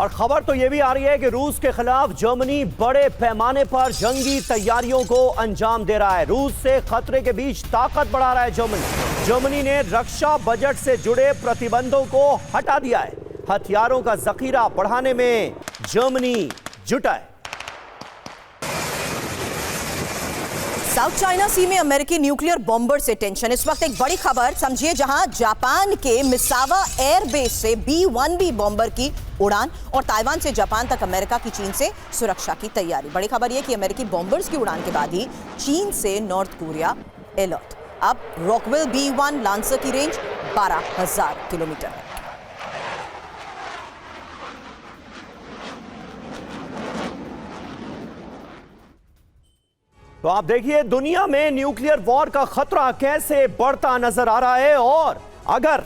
और खबर तो यह भी आ रही है कि रूस के खिलाफ जर्मनी बड़े पैमाने पर जंगी तैयारियों को अंजाम दे रहा है। रूस से खतरे के बीच ताकत बढ़ा रहा है जर्मनी ने रक्षा बजट से जुड़े प्रतिबंधों को हटा दिया है। हथियारों का जखीरा बढ़ाने में जर्मनी जुटा है। साउथ चाइना सी में अमेरिकी न्यूक्लियर बॉम्बर से टेंशन। इस वक्त एक बड़ी खबर समझिए, जहां जापान के मिसावा एयरबेस से B-1B बॉम्बर की उड़ान और ताइवान से जापान तक अमेरिका की चीन से सुरक्षा की तैयारी। बड़ी खबर यह कि अमेरिकी बॉम्बर्स की उड़ान के बाद ही चीन से नॉर्थ कोरिया अलर्ट। अब रॉकवेल B-1 लांसर की रेंज 12,000 किलोमीटर है। तो आप देखिए दुनिया में न्यूक्लियर वॉर का खतरा कैसे बढ़ता नजर आ रहा है। और अगर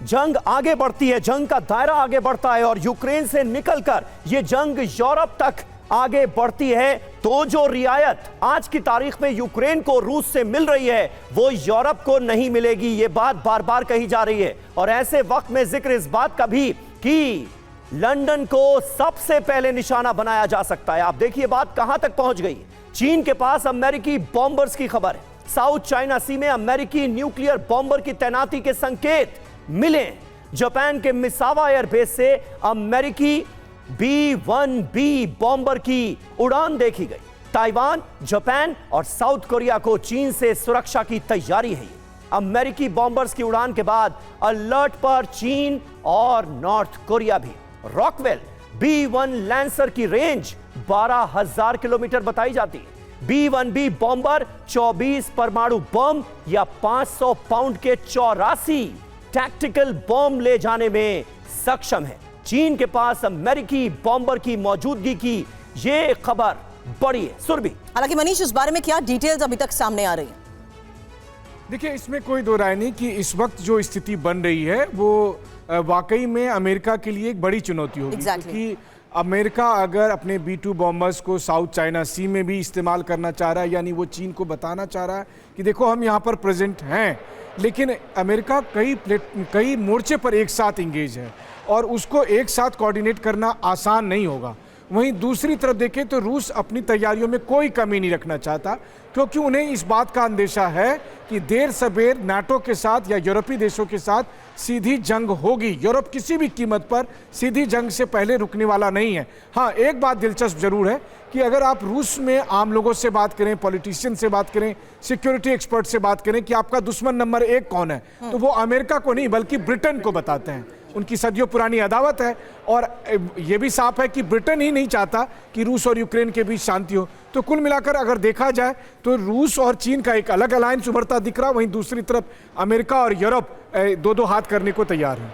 जंग आगे बढ़ती है, जंग का दायरा आगे बढ़ता है और यूक्रेन से निकलकर यह जंग यूरोप तक आगे बढ़ती है, तो जो रियायत आज की तारीख में यूक्रेन को रूस से मिल रही है वो यूरोप को नहीं मिलेगी। यह बात बार बार कही जा रही है। और ऐसे वक्त में जिक्र इस बात का भी कि लंदन को सबसे पहले निशाना बनाया जा सकता है। आप देखिए बात कहां तक पहुंच गई। चीन के पास अमेरिकी बॉम्बर्स की खबर है। साउथ चाइना सी में अमेरिकी न्यूक्लियर बॉम्बर की तैनाती के संकेत मिले। जापान के मिसावा एयरबेस से अमेरिकी B-1B बॉम्बर की उड़ान देखी गई। ताइवान, जापान और साउथ कोरिया को चीन से सुरक्षा की तैयारी है। अमेरिकी बॉम्बर्स की उड़ान के बाद अलर्ट पर चीन और नॉर्थ कोरिया भी। रॉकवेल B-1 लैंसर की रेंज 12,000 किलोमीटर बताई जाती है। B-1B बॉम्बर 24 परमाणु बम या 500 पाउंड के 84 टैक्टिकल बम ले जाने में सक्षम है। चीन के पास अमेरिकी बॉम्बर की मौजूदगी की यह खबर बड़ी है। सुरभि, हालांकि मनीष, इस बारे में क्या डिटेल्स अभी तक सामने आ रही हैं? देखिए, इसमें कोई दो राय नहीं कि इस वक्त जो स्थिति बन रही है वो वाकई में अमेरिका के लिए एक बड़ी चुनौती होगी। क्योंकि अमेरिका अगर अपने B-2 बॉम्बर्स को साउथ चाइना सी में भी इस्तेमाल करना चाह रहा है, यानी वो चीन को बताना चाह रहा है कि देखो हम यहाँ पर प्रेजेंट हैं, लेकिन अमेरिका कई मोर्चे पर एक साथ इंगेज है और उसको एक साथ कोऑर्डिनेट करना आसान नहीं होगा। वहीं दूसरी तरफ देखें तो रूस अपनी तैयारियों में कोई कमी नहीं रखना चाहता, क्योंकि उन्हें इस बात का अंदेशा है कि देर सबेर नाटो के साथ या यूरोपीय देशों के साथ सीधी जंग होगी। यूरोप किसी भी कीमत पर सीधी जंग से पहले रुकने वाला नहीं है। हाँ, एक बात दिलचस्प जरूर है कि अगर आप रूस में आम लोगों से बात करें, पॉलिटिशियन से बात करें, सिक्योरिटी एक्सपर्ट से बात करें कि आपका दुश्मन नंबर 1 कौन है, तो वो अमेरिका को नहीं बल्कि ब्रिटेन को बताते हैं। उनकी सदियों पुरानी अदावत है और यह भी साफ है कि ब्रिटेन ही नहीं चाहता कि रूस और यूक्रेन के बीच शांति हो। तो कुल मिलाकर अगर देखा जाए तो रूस और चीन का एक अलग अलायंस उभरता दिख रहा, वहीं दूसरी तरफ अमेरिका और यूरोप दो हाथ करने को तैयार हैं।